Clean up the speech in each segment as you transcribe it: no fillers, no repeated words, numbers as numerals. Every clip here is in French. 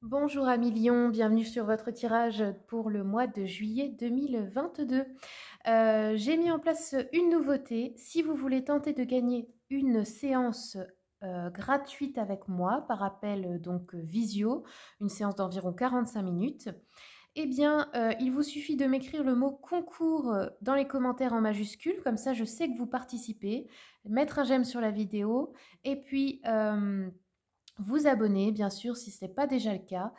Bonjour amis Lion, bienvenue sur votre tirage pour le mois de juillet 2022. J'ai mis en place une nouveauté. Si vous voulez tenter de gagner une séance gratuite avec moi, par appel donc visio, une séance d'environ 45 minutes, eh bien il vous suffit de m'écrire le mot concours dans les commentaires en majuscule, comme ça je sais que vous participez, mettre un j'aime sur la vidéo et puis vous abonner, bien sûr, si ce n'est pas déjà le cas.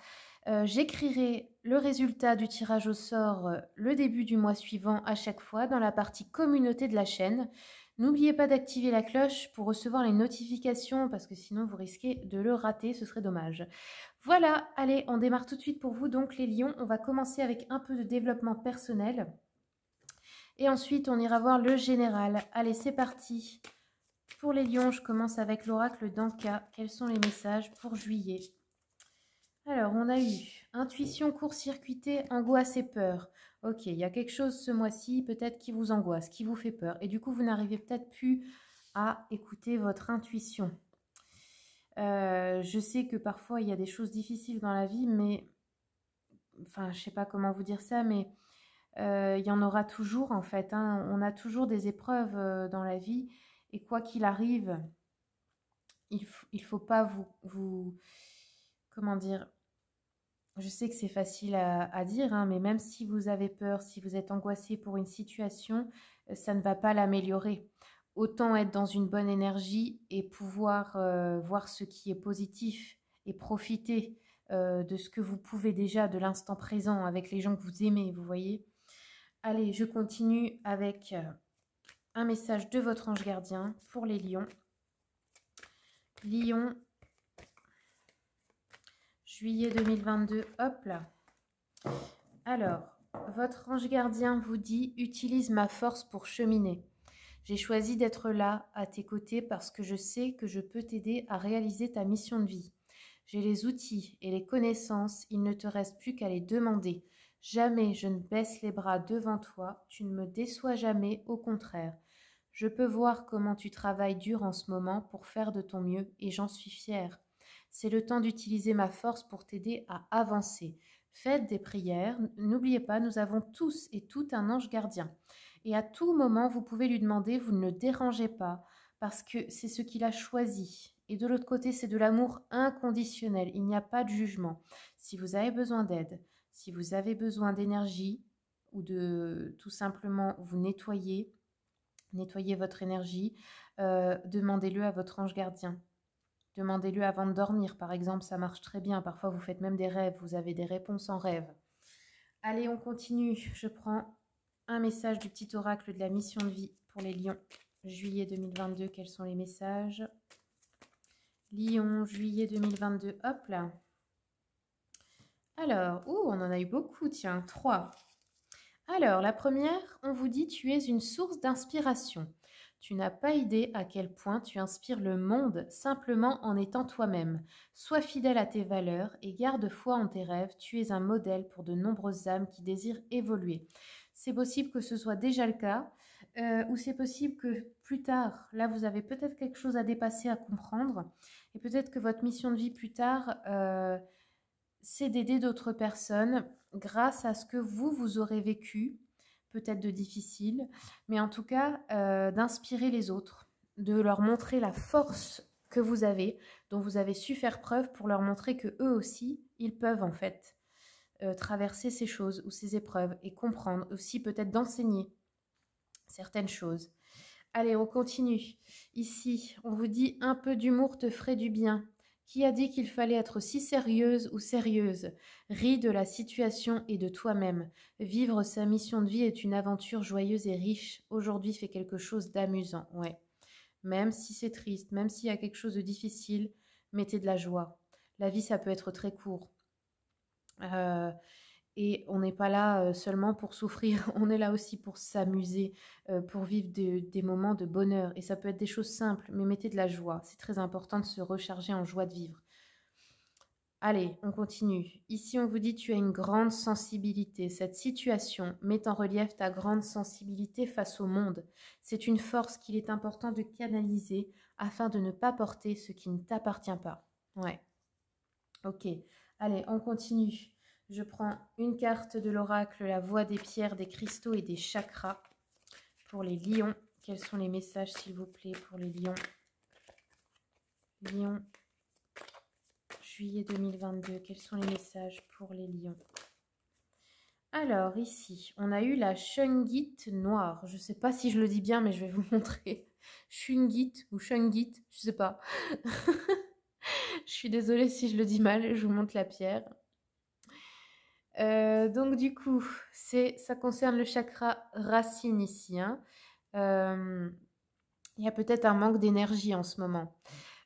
J'écrirai le résultat du tirage au sort le début du mois suivant à chaque fois dans la partie communauté de la chaîne. N'oubliez pas d'activer la cloche pour recevoir les notifications parce que sinon vous risquez de le rater, ce serait dommage. Voilà, allez, on démarre tout de suite pour vous donc les lions. On va commencer avec un peu de développement personnel et ensuite on ira voir le général. Allez, c'est parti. Pour les lions, je commence avec l'oracle d'Anka. Quels sont les messages pour juillet? Alors, on a eu intuition court-circuitée, angoisse et peur. Ok, il y a quelque chose ce mois-ci peut-être qui vous angoisse, qui vous fait peur. Et du coup, vous n'arrivez peut-être plus à écouter votre intuition. Je sais que parfois, il y a des choses difficiles dans la vie, mais... Enfin, je sais pas comment vous dire ça, mais il y en aura toujours en fait, hein. On a toujours des épreuves dans la vie. Et quoi qu'il arrive, il faut pas comment dire, je sais que c'est facile à dire, hein, mais même si vous avez peur, si vous êtes angoissé pour une situation, ça ne va pas l'améliorer. Autant être dans une bonne énergie et pouvoir voir ce qui est positif et profiter de ce que vous pouvez déjà, de l'instant présent avec les gens que vous aimez, vous voyez. Allez, je continue avec un message de votre ange gardien pour les lions. Lion, juillet 2022, hop là. Alors, votre ange gardien vous dit « Utilise ma force pour cheminer. J'ai choisi d'être là, à tes côtés, parce que je sais que je peux t'aider à réaliser ta mission de vie. J'ai les outils et les connaissances, il ne te reste plus qu'à les demander. Jamais je ne baisse les bras devant toi, tu ne me déçois jamais, au contraire. Je peux voir comment tu travailles dur en ce moment pour faire de ton mieux et j'en suis fière. C'est le temps d'utiliser ma force pour t'aider à avancer. Faites des prières. N'oubliez pas, nous avons tous et toutes un ange gardien. Et à tout moment, vous pouvez lui demander, vous ne le dérangez pas, parce que c'est ce qu'il a choisi. Et de l'autre côté, c'est de l'amour inconditionnel. Il n'y a pas de jugement. Si vous avez besoin d'aide, si vous avez besoin d'énergie, ou de tout simplement vous nettoyer, nettoyer votre énergie, demandez-le à votre ange gardien. Demandez-le avant de dormir, par exemple, ça marche très bien. Parfois, vous faites même des rêves, vous avez des réponses en rêve. Allez, on continue. Je prends un message du petit oracle de la mission de vie pour les lions. Juillet 2022, quels sont les messages? Lion, juillet 2022, hop là. Alors, on en a eu beaucoup, tiens, 3. Alors, la première, on vous dit « Tu es une source d'inspiration ». Tu n'as pas idée à quel point tu inspires le monde simplement en étant toi-même. Sois fidèle à tes valeurs et garde foi en tes rêves. Tu es un modèle pour de nombreuses âmes qui désirent évoluer. C'est possible que ce soit déjà le cas, ou c'est possible que plus tard, là vous avez peut-être quelque chose à dépasser, à comprendre, et peut-être que votre mission de vie plus tard, c'est d'aider d'autres personnes grâce à ce que vous aurez vécu, peut-être de difficile, mais en tout cas d'inspirer les autres, de leur montrer la force que vous avez, dont vous avez su faire preuve pour leur montrer que eux aussi, ils peuvent en fait traverser ces choses ou ces épreuves et comprendre aussi peut-être d'enseigner certaines choses. Allez, on continue. Ici, on vous dit un peu d'humour te ferait du bien. Qui a dit qu'il fallait être si sérieuse ou sérieuse? Ris de la situation et de toi-même. Vivre sa mission de vie est une aventure joyeuse et riche. Aujourd'hui, fais quelque chose d'amusant. Ouais. Même si c'est triste, même s'il y a quelque chose de difficile, mettez de la joie. La vie, ça peut être très court. Et on n'est pas là seulement pour souffrir, on est là aussi pour s'amuser, pour vivre des moments de bonheur. Et ça peut être des choses simples, mais mettez de la joie. C'est très important de se recharger en joie de vivre. Allez, on continue. Ici, on vous dit tu as une grande sensibilité. Cette situation met en relief ta grande sensibilité face au monde. C'est une force qu'il est important de canaliser afin de ne pas porter ce qui ne t'appartient pas. Ouais. Ok. Allez, on continue. Je prends une carte de l'oracle, la voix des pierres, des cristaux et des chakras. Pour les lions, quels sont les messages, s'il vous plaît, pour les lions? Lions, juillet 2022, quels sont les messages pour les lions? Alors, ici, on a eu la Shungit noire. Je ne sais pas si je le dis bien, mais je vais vous montrer. Shungit ou Shungit, je ne sais pas. Je suis désolée si je le dis mal, je vous montre la pierre. Donc du coup, ça concerne le chakra racine ici. Hein. Il y a peut-être un manque d'énergie en ce moment.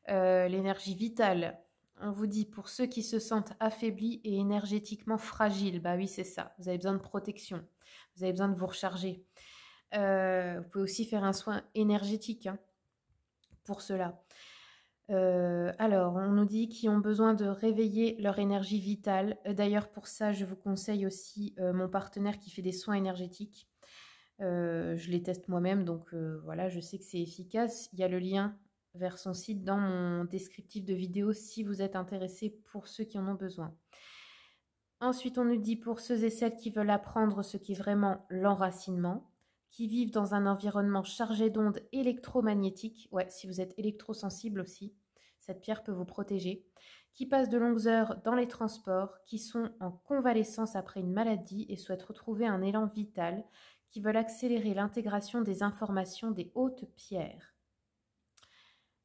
L'énergie vitale. On vous dit, pour ceux qui se sentent affaiblis et énergétiquement fragiles, bah oui, c'est ça. Vous avez besoin de protection. Vous avez besoin de vous recharger. Vous pouvez aussi faire un soin énergétique hein, pour cela. Alors, on nous dit qu'ils ont besoin de réveiller leur énergie vitale. D'ailleurs, pour ça, je vous conseille aussi mon partenaire qui fait des soins énergétiques. Je les teste moi-même, donc voilà, je sais que c'est efficace. Il y a le lien vers son site dans mon descriptif de vidéo si vous êtes intéressé pour ceux qui en ont besoin. Ensuite, on nous dit pour ceux et celles qui veulent apprendre ce qui est vraiment l'enracinement, qui vivent dans un environnement chargé d'ondes électromagnétiques. Ouais, si vous êtes électrosensible aussi, cette pierre peut vous protéger. Qui passent de longues heures dans les transports, qui sont en convalescence après une maladie et souhaitent retrouver un élan vital, qui veulent accélérer l'intégration des informations des hautes pierres.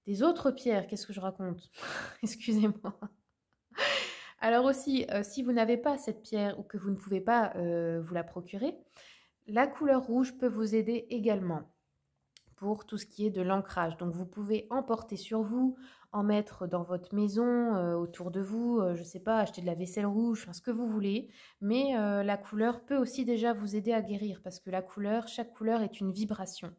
Des autres pierres, qu'est-ce que je raconte? Excusez-moi. Alors aussi, si vous n'avez pas cette pierre ou que vous ne pouvez pas vous la procurer, la couleur rouge peut vous aider également pour tout ce qui est de l'ancrage. Donc vous pouvez en porter sur vous, en mettre dans votre maison, autour de vous, je ne sais pas, acheter de la vaisselle rouge, enfin, ce que vous voulez. Mais la couleur peut aussi déjà vous aider à guérir parce que chaque couleur est une vibration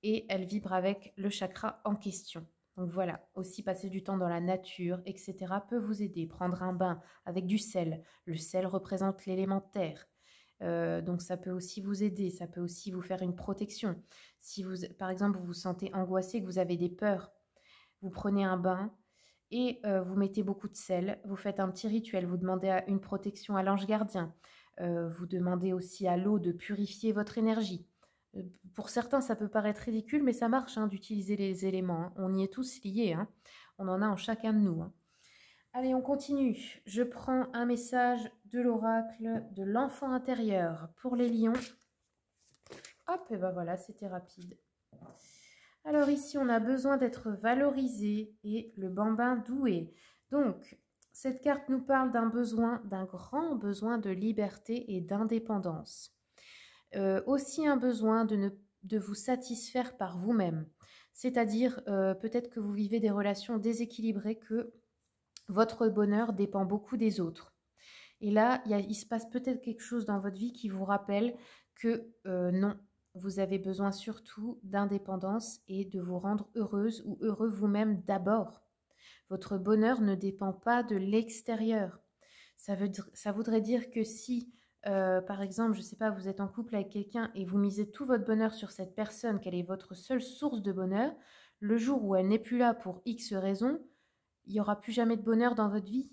et elle vibre avec le chakra en question. Donc voilà, aussi passer du temps dans la nature, etc. peut vous aider. Prendre un bain avec du sel. Le sel représente l'élément terre. Donc ça peut aussi vous aider, ça peut aussi vous faire une protection. Si vous, par exemple, vous vous sentez angoissé, que vous avez des peurs, vous prenez un bain et vous mettez beaucoup de sel, vous faites un petit rituel, vous demandez une protection à l'ange gardien, vous demandez aussi à l'eau de purifier votre énergie. Pour certains, ça peut paraître ridicule, mais ça marche hein, d'utiliser les éléments. Hein. On y est tous liés, hein. On en a en chacun de nous. Hein. Allez, on continue. Je prends un message de l'oracle de l'enfant intérieur pour les lions. Hop, et ben voilà, c'était rapide. Alors ici, on a besoin d'être valorisé et le bambin doué. Donc, cette carte nous parle d'un grand besoin de liberté et d'indépendance. Aussi un besoin de vous satisfaire par vous-même. C'est-à-dire, peut-être que vous vivez des relations déséquilibrées, que votre bonheur dépend beaucoup des autres. Et là, il se passe peut-être quelque chose dans votre vie qui vous rappelle que non, vous avez besoin surtout d'indépendance et de vous rendre heureuse ou heureux vous-même d'abord. Votre bonheur ne dépend pas de l'extérieur. Ça voudrait dire que si, par exemple, je ne sais pas, vous êtes en couple avec quelqu'un et vous misez tout votre bonheur sur cette personne, qu'elle est votre seule source de bonheur, le jour où elle n'est plus là pour X raisons, il n'y aura plus jamais de bonheur dans votre vie.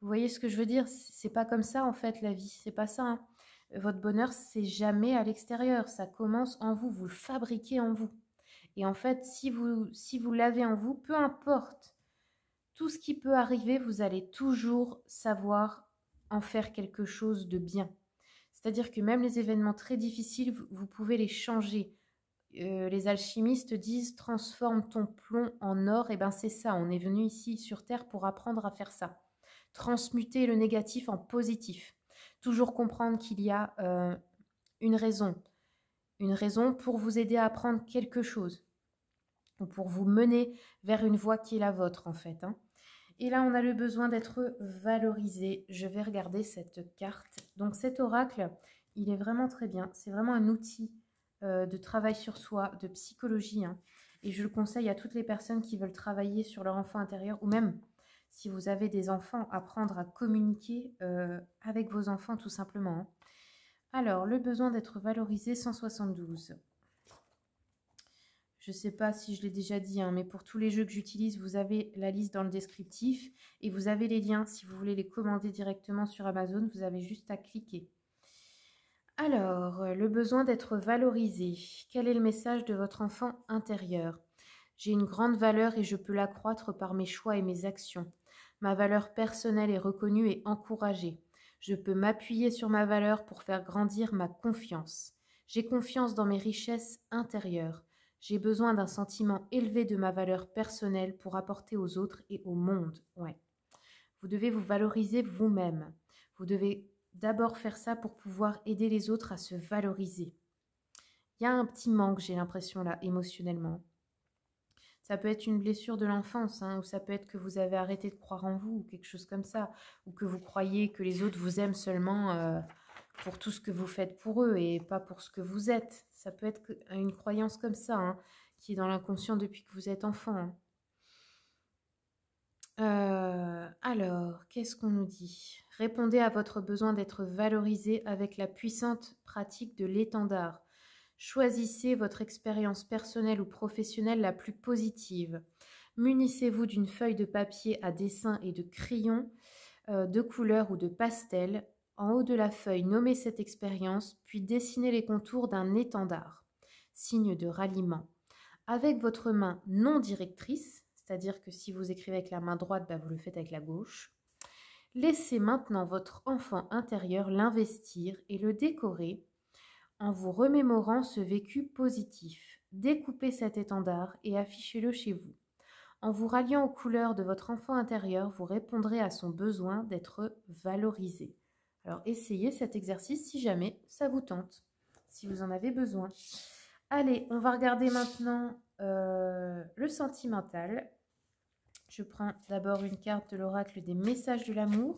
Vous voyez ce que je veux dire? C'est pas comme ça en fait la vie, c'est pas ça. Hein. Votre bonheur, c'est jamais à l'extérieur, ça commence en vous, vous le fabriquez en vous. Et en fait, si vous l'avez en vous, peu importe tout ce qui peut arriver, vous allez toujours savoir en faire quelque chose de bien. C'est-à-dire que même les événements très difficiles, vous pouvez les changer. Les alchimistes disent transforme ton plomb en or. Et ben c'est ça, on est venu ici sur Terre pour apprendre à faire ça. Transmuter le négatif en positif. Toujours comprendre qu'il y a une raison pour vous aider à apprendre quelque chose, ou pour vous mener vers une voie qui est la vôtre en fait. Hein. Et là, on a le besoin d'être valorisé. Je vais regarder cette carte. Donc cet oracle, il est vraiment très bien. C'est vraiment un outil de travail sur soi, de psychologie. Hein. Et je le conseille à toutes les personnes qui veulent travailler sur leur enfant intérieur, ou même si vous avez des enfants, apprendre à communiquer avec vos enfants tout simplement. Hein. Alors, le besoin d'être valorisé, 172. Je ne sais pas si je l'ai déjà dit, hein, mais pour tous les jeux que j'utilise, vous avez la liste dans le descriptif et vous avez les liens. Si vous voulez les commander directement sur Amazon, vous avez juste à cliquer. Alors, le besoin d'être valorisé. Quel est le message de votre enfant intérieur? J'ai une grande valeur et je peux l'accroître par mes choix et mes actions. Ma valeur personnelle est reconnue et encouragée. Je peux m'appuyer sur ma valeur pour faire grandir ma confiance. J'ai confiance dans mes richesses intérieures. J'ai besoin d'un sentiment élevé de ma valeur personnelle pour apporter aux autres et au monde. Ouais. Vous devez vous valoriser vous-même. Vous devez d'abord faire ça pour pouvoir aider les autres à se valoriser. Il y a un petit manque, j'ai l'impression là, émotionnellement. Ça peut être une blessure de l'enfance, hein, ou ça peut être que vous avez arrêté de croire en vous, ou quelque chose comme ça, ou que vous croyez que les autres vous aiment seulement pour tout ce que vous faites pour eux et pas pour ce que vous êtes. Ça peut être une croyance comme ça, hein, qui est dans l'inconscient depuis que vous êtes enfant. Hein. Alors, qu'est-ce qu'on nous dit? Répondez à votre besoin d'être valorisé avec la puissante pratique de l'étendard. Choisissez votre expérience personnelle ou professionnelle la plus positive. Munissez-vous d'une feuille de papier à dessin et de crayons de couleur ou de pastel. En haut de la feuille, nommez cette expérience, puis dessinez les contours d'un étendard, signe de ralliement. Avec votre main non directrice, c'est-à-dire que si vous écrivez avec la main droite, vous le faites avec la gauche. Laissez maintenant votre enfant intérieur l'investir et le décorer en vous remémorant ce vécu positif. Découpez cet étendard et affichez-le chez vous. En vous ralliant aux couleurs de votre enfant intérieur, vous répondrez à son besoin d'être valorisé. Alors essayez cet exercice si jamais ça vous tente, si vous en avez besoin. Allez, on va regarder maintenant le sentimental. Je prends d'abord une carte de l'oracle des messages de l'amour.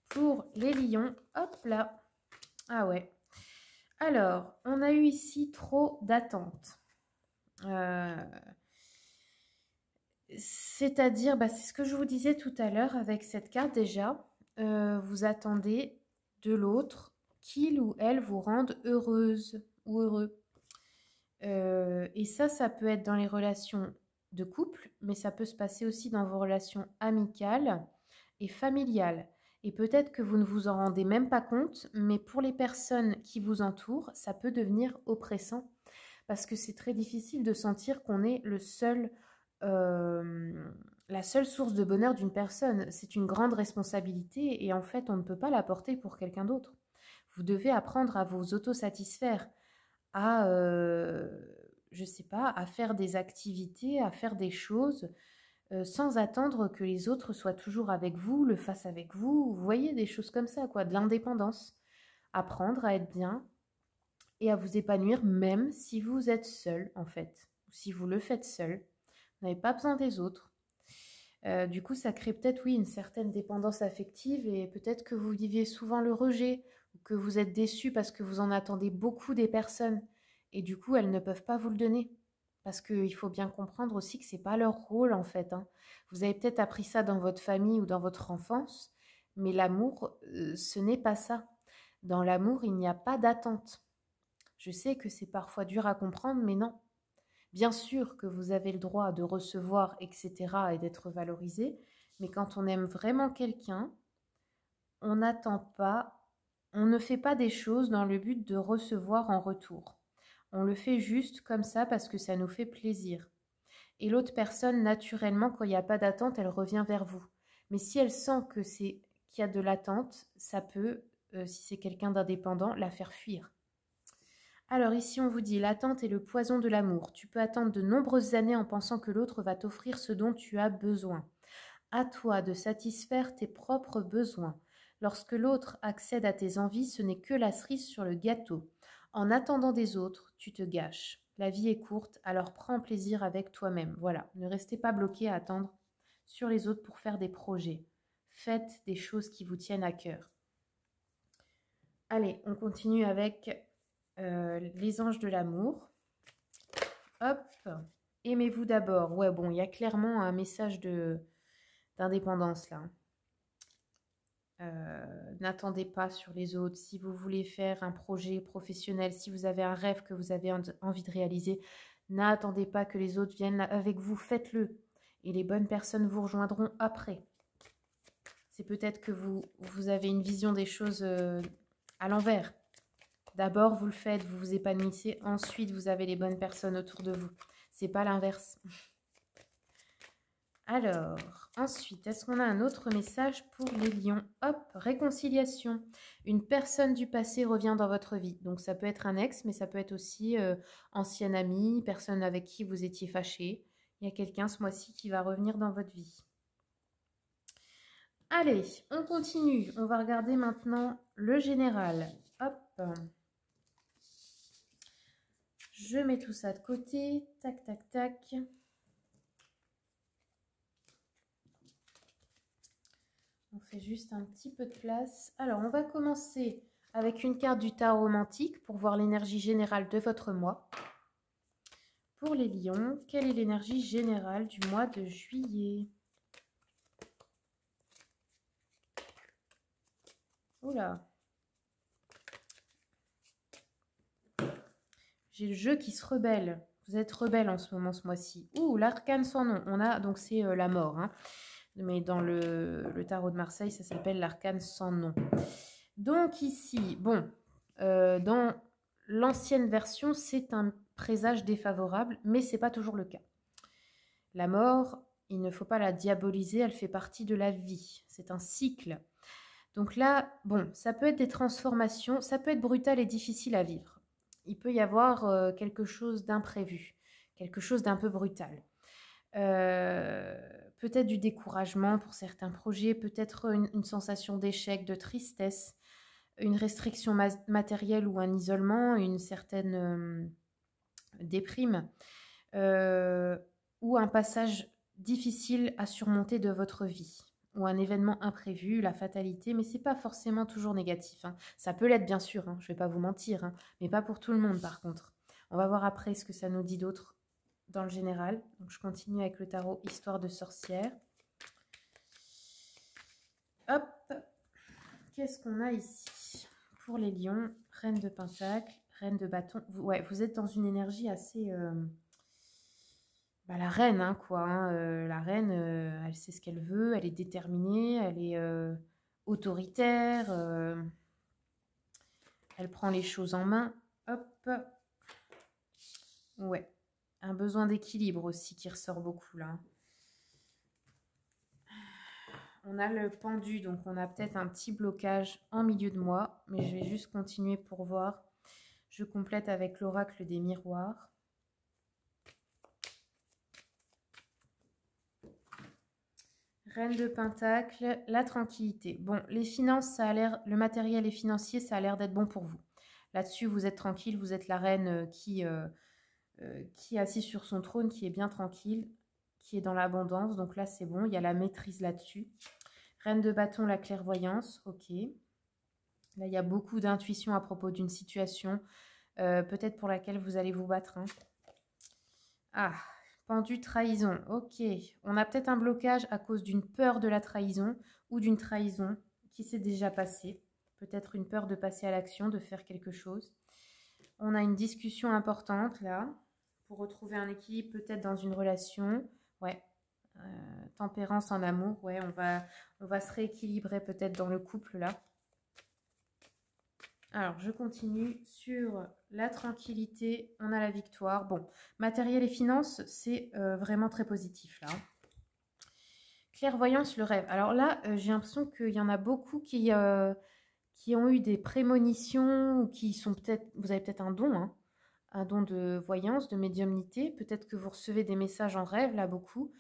Pour les lions, hop là. Ah ouais. Alors, on a eu ici trop d'attentes. C'est-à-dire, c'est ce que je vous disais tout à l'heure avec cette carte déjà. Vous attendez de l'autre qu'il ou elle vous rende heureuse ou heureux. Et ça peut être dans les relations de couple, mais ça peut se passer aussi dans vos relations amicales et familiales. Et peut-être que vous ne vous en rendez même pas compte, mais pour les personnes qui vous entourent, ça peut devenir oppressant parce que c'est très difficile de sentir qu'on est la seule source de bonheur d'une personne. C'est une grande responsabilité et en fait, on ne peut pas la porter pour quelqu'un d'autre. Vous devez apprendre à vous autosatisfaire, à, je sais pas, à faire des activités, à faire des choses sans attendre que les autres soient toujours avec vous, le fassent avec vous. Vous voyez, des choses comme ça, quoi, de l'indépendance. Apprendre à être bien et à vous épanouir même si vous êtes seul, en fait, ou si vous le faites seul. Vous n'avez pas besoin des autres. Du coup, ça crée peut-être, oui, une certaine dépendance affective et peut-être que vous viviez souvent le rejet ou que vous êtes déçu parce que vous en attendez beaucoup des personnes et du coup, elles ne peuvent pas vous le donner. Parce qu'il faut bien comprendre aussi que ce n'est pas leur rôle, en fait. Hein. Vous avez peut-être appris ça dans votre famille ou dans votre enfance, mais l'amour, ce n'est pas ça. Dans l'amour, il n'y a pas d'attente. Je sais que c'est parfois dur à comprendre, mais non. Bien sûr que vous avez le droit de recevoir, etc. et d'être valorisé, mais quand on aime vraiment quelqu'un, on n'attend pas, on ne fait pas des choses dans le but de recevoir en retour. On le fait juste comme ça parce que ça nous fait plaisir. Et l'autre personne, naturellement, quand il n'y a pas d'attente, elle revient vers vous. Mais si elle sent qu'il y a de l'attente, ça peut, si c'est quelqu'un d'indépendant, la faire fuir. Alors ici, on vous dit, l'attente est le poison de l'amour. Tu peux attendre de nombreuses années en pensant que l'autre va t'offrir ce dont tu as besoin. À toi de satisfaire tes propres besoins. Lorsque l'autre accède à tes envies, ce n'est que la cerise sur le gâteau. En attendant des autres, tu te gâches. La vie est courte, alors prends plaisir avec toi-même. Voilà, ne restez pas bloqué à attendre sur les autres pour faire des projets. Faites des choses qui vous tiennent à cœur. Allez, on continue avec les anges de l'amour. Hop, aimez-vous d'abord. Ouais, bon, il y a clairement un message d'indépendance là. N'attendez pas sur les autres. Si vous voulez faire un projet professionnel, si vous avez un rêve que vous avez envie de réaliser, N'attendez pas que les autres viennent avec vous, faites-le. Et les bonnes personnes vous rejoindront après. C'est peut-être que vous avez une vision des choses à l'envers. D'abord, vous le faites, vous vous épanouissez. Ensuite, vous avez les bonnes personnes autour de vous. C'est pas l'inverse. Alors, ensuite, est-ce qu'on a un autre message pour les lions? Hop, réconciliation. Une personne du passé revient dans votre vie. Donc, ça peut être un ex, mais ça peut être aussi ancien ami, personne avec qui vous étiez fâché. Il y a quelqu'un ce mois-ci qui va revenir dans votre vie. Allez, on continue. On va regarder maintenant le général. Hop. Je mets tout ça de côté. Tac, tac, tac. On fait juste un petit peu de place. Alors, on va commencer avec une carte du tarot romantique pour voir l'énergie générale de votre mois. Pour les lions, quelle est l'énergie générale du mois de juillet? Oula. J'ai le jeu qui se rebelle. Vous êtes rebelle en ce moment, ce mois-ci. Ouh, l'arcane sans nom. On a, donc c'est la mort. Hein. Mais dans le tarot de Marseille, ça s'appelle l'arcane sans nom. Donc ici, bon, dans l'ancienne version, c'est un présage défavorable, mais ce n'est pas toujours le cas. La mort, il ne faut pas la diaboliser, elle fait partie de la vie. C'est un cycle. Donc là, bon, ça peut être des transformations, ça peut être brutal et difficile à vivre. Il peut y avoir quelque chose d'imprévu, quelque chose d'un peu brutal. Peut-être du découragement pour certains projets, peut-être une sensation d'échec, de tristesse, une restriction matérielle ou un isolement, une certaine déprime, ou un passage difficile à surmonter de votre vie, ou un événement imprévu, la fatalité, mais c'est pas forcément toujours négatif. Hein. Ça peut l'être bien sûr, hein, je vais pas vous mentir, hein, mais pas pour tout le monde par contre. On va voir après ce que ça nous dit d'autre dans le général. Donc je continue avec le tarot Histoire de sorcière. Hop, qu'est-ce qu'on a ici? Pour les lions, reine de pentacle, reine de bâton. Ouais, vous êtes dans une énergie assez... la reine, hein, quoi. Hein, la reine, elle sait ce qu'elle veut, elle est déterminée, elle est autoritaire, elle prend les choses en main. Hop. Ouais. Un besoin d'équilibre aussi qui ressort beaucoup, là. On a le pendu, donc on a peut-être un petit blocage en milieu de mois, mais je vais juste continuer pour voir. Je complète avec l'oracle des miroirs. Reine de Pentacle, la tranquillité. Bon, les finances, ça a l'air, le matériel et financier, ça a l'air d'être bon pour vous. Là-dessus, vous êtes tranquille, vous êtes la reine qui est assise sur son trône, qui est bien tranquille, qui est dans l'abondance. Donc là, c'est bon, il y a la maîtrise là-dessus. Reine de bâton, la clairvoyance, ok. Là, il y a beaucoup d'intuition à propos d'une situation, peut-être pour laquelle vous allez vous battre. Hein. Ah, pendu trahison, ok. On a peut-être un blocage à cause d'une peur de la trahison ou d'une trahison qui s'est déjà passée. Peut-être une peur de passer à l'action, de faire quelque chose. On a une discussion importante là, pour retrouver un équilibre peut-être dans une relation. Ouais, tempérance en amour, ouais, on va se rééquilibrer peut-être dans le couple là. Alors, je continue sur la tranquillité, on a la victoire. Bon, matériel et finances, c'est vraiment très positif là. Clairvoyance, le rêve. Alors là, j'ai l'impression qu'il y en a beaucoup qui ont eu des prémonitions ou qui sont peut-être, vous avez peut-être un don de voyance, de médiumnité. Peut-être que vous recevez des messages en rêve, là, beaucoup.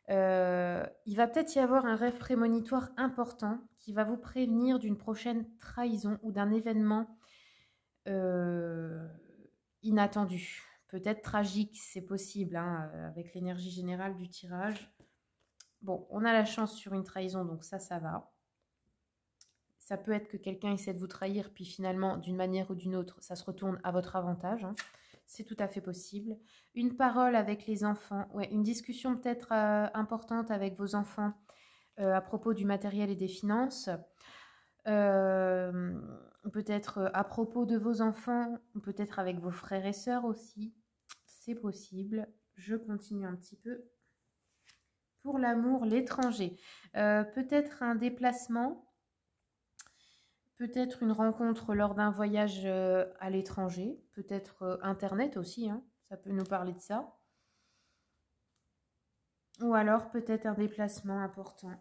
Il va peut-être y avoir un rêve prémonitoire important qui va vous prévenir d'une prochaine trahison ou d'un événement inattendu. Peut-être tragique, c'est possible, hein, avec l'énergie générale du tirage. Bon, on a la chance sur une trahison, donc ça va. Ça peut être que quelqu'un essaie de vous trahir, puis finalement, d'une manière ou d'une autre, ça se retourne à votre avantage. Hein. C'est tout à fait possible. Une parole avec les enfants, ouais, une discussion peut-être importante avec vos enfants à propos du matériel et des finances. Peut-être à propos de vos enfants, peut-être avec vos frères et sœurs aussi. c'est possible. Je continue un petit peu. Pour l'amour, l'étranger. Peut-être un déplacement, peut-être une rencontre lors d'un voyage à l'étranger, peut-être Internet aussi, hein, ça peut nous parler de ça. Ou alors peut-être un déplacement important,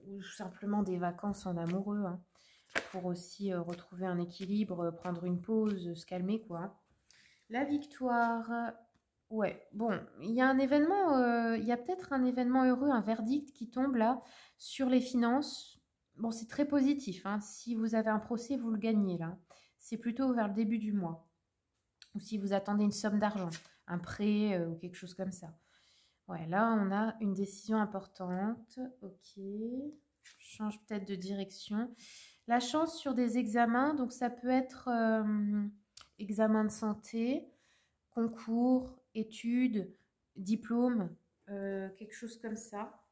ou simplement des vacances en amoureux, hein, pour aussi retrouver un équilibre, prendre une pause, se calmer, quoi. La victoire, ouais, bon, il y a un événement, il y a peut-être un événement heureux, un verdict qui tombe là sur les finances. Bon, c'est très positif, hein. Si vous avez un procès, vous le gagnez là. C'est plutôt vers le début du mois. Ou si vous attendez une somme d'argent, un prêt ou quelque chose comme ça. Ouais, là, on a une décision importante. Ok, je change peut-être de direction. La chance sur des examens, donc ça peut être examen de santé, concours, études, diplôme, quelque chose comme ça.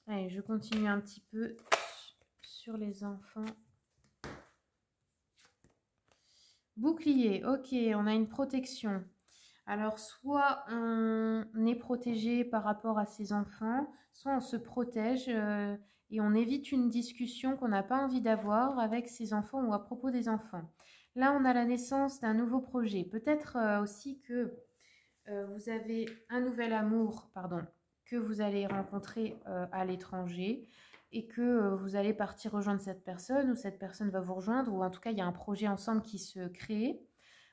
Allez, je continue un petit peu sur les enfants. Bouclier, ok, on a une protection. Alors, soit on est protégé par rapport à ses enfants, soit on se protège et on évite une discussion qu'on n'a pas envie d'avoir avec ses enfants ou à propos des enfants. Là, on a la naissance d'un nouveau projet. Peut-être aussi que vous avez un nouvel amour, pardon, que vous allez rencontrer à l'étranger et que vous allez partir rejoindre cette personne ou cette personne va vous rejoindre ou en tout cas, il y a un projet ensemble qui se crée.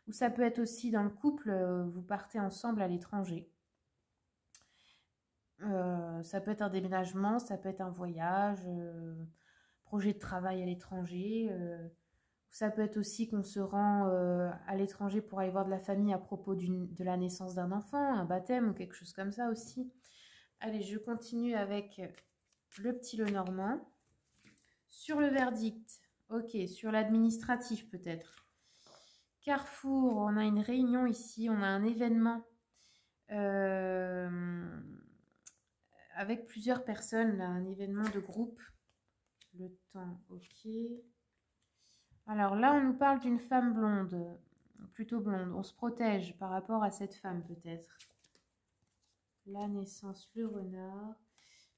Ou ça peut être aussi dans le couple, vous partez ensemble à l'étranger. Ça peut être un déménagement, ça peut être un voyage, projet de travail à l'étranger. Ça peut être aussi qu'on se rend à l'étranger pour aller voir de la famille à propos de la naissance d'un enfant, un baptême ou quelque chose comme ça aussi. Allez, je continue avec le petit Lenormand. Sur le verdict, ok, sur l'administratif peut-être. Carrefour, on a une réunion ici, on a un événement avec plusieurs personnes, là, un événement de groupe. Le temps, ok. Alors là, on nous parle d'une femme blonde, plutôt blonde. On se protège par rapport à cette femme peut-être. La naissance, le renard.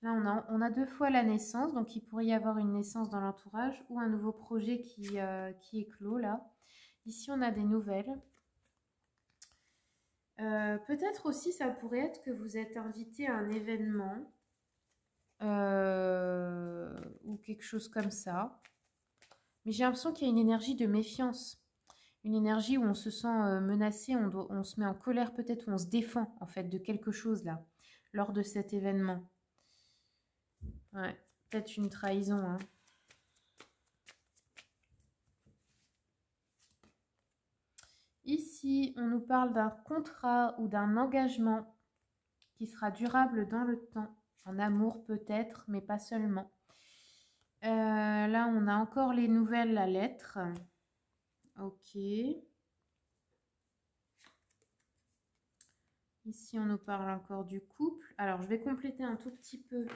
Là, on a deux fois la naissance, donc il pourrait y avoir une naissance dans l'entourage ou un nouveau projet qui éclot là. Ici, on a des nouvelles. Peut-être aussi, ça pourrait être que vous êtes invité à un événement ou quelque chose comme ça. Mais j'ai l'impression qu'il y a une énergie de méfiance. Une énergie où on se sent menacé, on se met en colère peut-être, où on se défend en fait de quelque chose là, lors de cet événement. Ouais, peut-être une trahison, hein. Ici, on nous parle d'un contrat ou d'un engagement qui sera durable dans le temps. En amour peut-être, mais pas seulement. Là, on a encore les nouvelles, la lettre. Ok. Ici, on nous parle encore du couple. Alors, je vais compléter un tout petit peu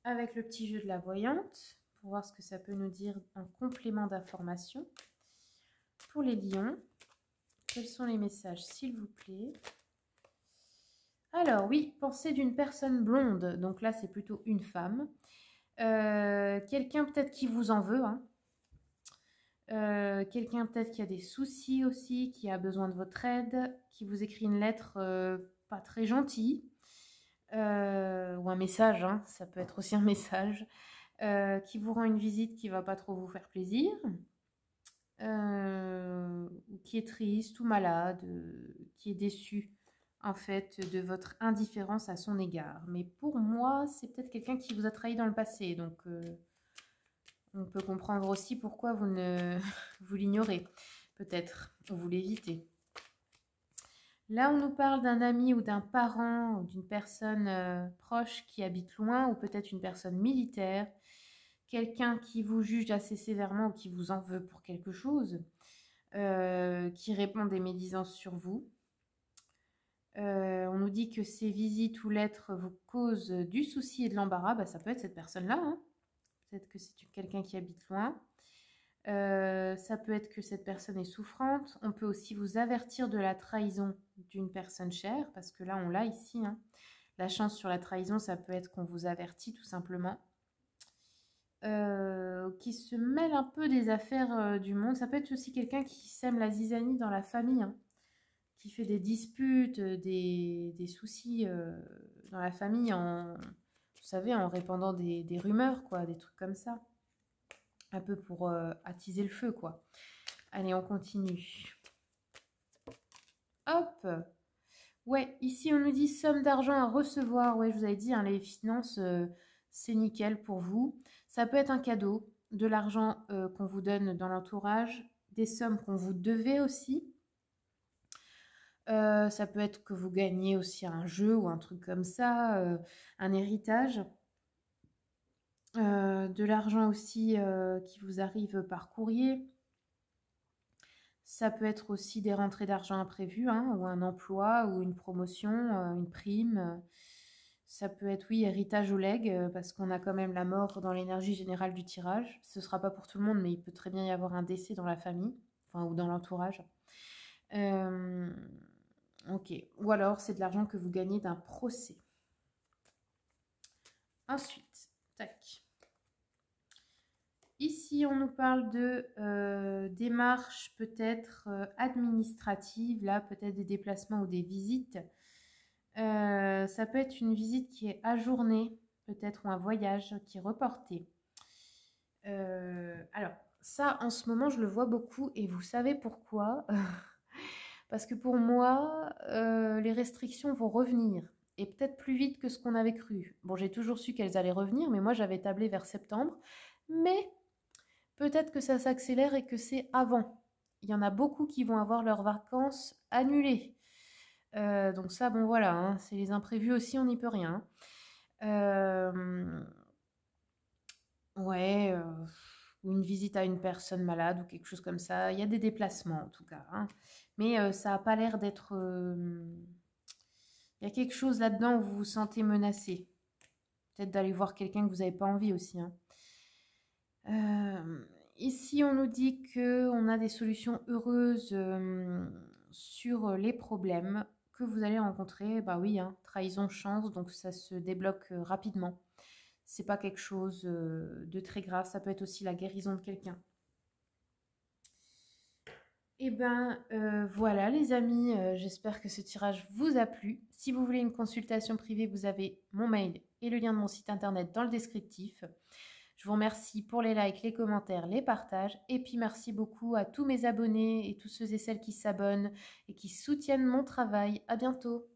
avec le petit jeu de la voyante pour voir ce que ça peut nous dire en complément d'information. Pour les lions, quels sont les messages, s'il vous plaît? Alors, oui, pensée d'une personne blonde. Donc là, c'est plutôt une femme. Quelqu'un peut-être qui vous en veut, hein. Quelqu'un peut-être qui a des soucis aussi, qui a besoin de votre aide, qui vous écrit une lettre pas très gentille, ou un message, hein, ça peut être aussi un message, qui vous rend une visite qui va pas trop vous faire plaisir, ou qui est triste ou malade, qui est déçu en fait de votre indifférence à son égard. Mais pour moi, c'est peut-être quelqu'un qui vous a trahi dans le passé, donc on peut comprendre aussi pourquoi vous l'ignorez, peut-être, ou vous l'évitez. Là, on nous parle d'un ami ou d'un parent ou d'une personne proche qui habite loin ou peut-être une personne militaire, quelqu'un qui vous juge assez sévèrement ou qui vous en veut pour quelque chose, qui répand des médisances sur vous. On nous dit que ces visites ou lettres vous causent du souci et de l'embarras. Bah, ça peut être cette personne-là, hein. Peut-être que c'est quelqu'un qui habite loin. Ça peut être que cette personne est souffrante. On peut aussi vous avertir de la trahison d'une personne chère, parce que là, on l'a ici, hein. La chance sur la trahison, ça peut être qu'on vous avertit tout simplement. Qui se mêle un peu des affaires du monde. Ça peut être aussi quelqu'un qui sème la zizanie dans la famille, hein, qui fait des disputes, des soucis dans la famille, vous savez, en répandant des rumeurs, quoi, des trucs comme ça. Un peu pour attiser le feu, quoi. Allez, on continue. Hop! Ouais, ici on nous dit somme d'argent à recevoir. Ouais, je vous avais dit, hein, les finances, c'est nickel pour vous. Ça peut être un cadeau, de l'argent qu'on vous donne dans l'entourage, des sommes qu'on vous devez aussi. Ça peut être que vous gagnez aussi un jeu ou un truc comme ça, un héritage. De l'argent aussi qui vous arrive par courrier. Ça peut être aussi des rentrées d'argent imprévues, hein, ou un emploi, ou une promotion, une prime. Ça peut être, oui, héritage ou legs, parce qu'on a quand même la mort dans l'énergie générale du tirage. Ce ne sera pas pour tout le monde, mais il peut très bien y avoir un décès dans la famille, enfin, ou dans l'entourage. Ok. Ou alors, c'est de l'argent que vous gagnez d'un procès. Ensuite, tac. Ici, on nous parle de démarches peut-être administratives, là, peut-être des déplacements ou des visites. Ça peut être une visite qui est ajournée, peut-être, ou un voyage qui est reporté. Alors, ça, en ce moment, je le vois beaucoup, et vous savez pourquoi? Parce que pour moi, les restrictions vont revenir, et peut-être plus vite que ce qu'on avait cru. Bon, j'ai toujours su qu'elles allaient revenir, mais moi, j'avais tablé vers septembre. Mais peut-être que ça s'accélère et que c'est avant. Il y en a beaucoup qui vont avoir leurs vacances annulées. Donc ça, bon voilà, hein, c'est les imprévus aussi, on n'y peut rien. Ouais, ou une visite à une personne malade ou quelque chose comme ça. Il y a des déplacements en tout cas, hein. Mais ça n'a pas l'air d'être... Il y a quelque chose là-dedans où vous vous sentez menacé. Peut-être d'aller voir quelqu'un que vous n'avez pas envie aussi, hein. Ici, on nous dit qu'on a des solutions heureuses sur les problèmes que vous allez rencontrer. Bah oui, hein, trahison, chance, donc ça se débloque rapidement. C'est pas quelque chose de très grave, ça peut être aussi la guérison de quelqu'un. Et ben voilà les amis, j'espère que ce tirage vous a plu. Si vous voulez une consultation privée, vous avez mon mail et le lien de mon site internet dans le descriptif. Je vous remercie pour les likes, les commentaires, les partages. Et puis merci beaucoup à tous mes abonnés et tous ceux et celles qui s'abonnent et qui soutiennent mon travail. À bientôt.